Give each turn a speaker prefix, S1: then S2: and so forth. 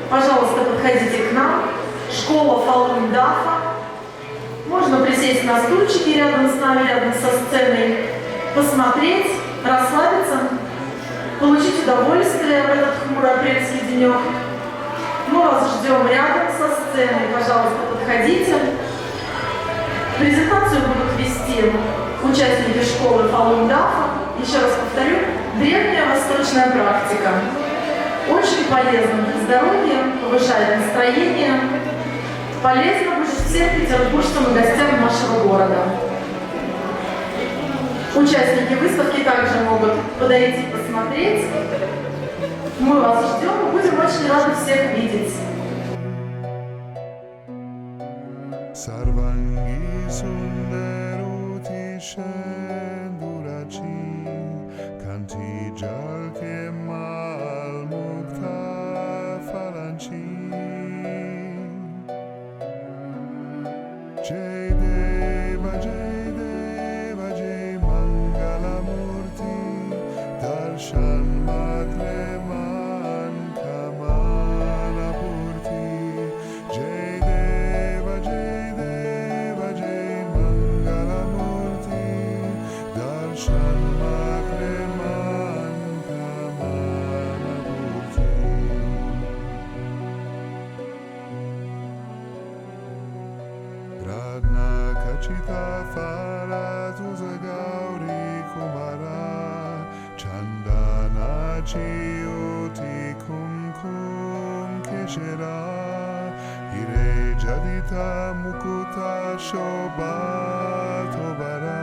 S1: Пожалуйста, подходите к нам. Школа Фалун Дафа. Можно присесть на стульчики рядом с нами, рядом со сценой, посмотреть, расслабиться, получить удовольствие в этот хмурый апрельский денек. Мы вас ждем рядом со сценой. Пожалуйста, подходите. Презентацию будут вести участники школы Фалун Дафа. Еще раз повторю, древняя восточная практика. Очень полезно для здоровья, повышает настроение. Полезно будет всем петербуржцам и гостям нашего города. Участники выставки также могут подойти посмотреть. Мы вас ждем и будем очень рады всех видеть.
S2: Jai Deva Jai Mangala Murti Darshan Matreman Kamana Purti Jai Deva Jai Mangala Murti Darshan Matreman Kamana Purti Radna Kachita Faratu Zagauri Kumara Chandana Chiyoti Kumkum Keshera Hire Jadita Mukuta Shobha Tobara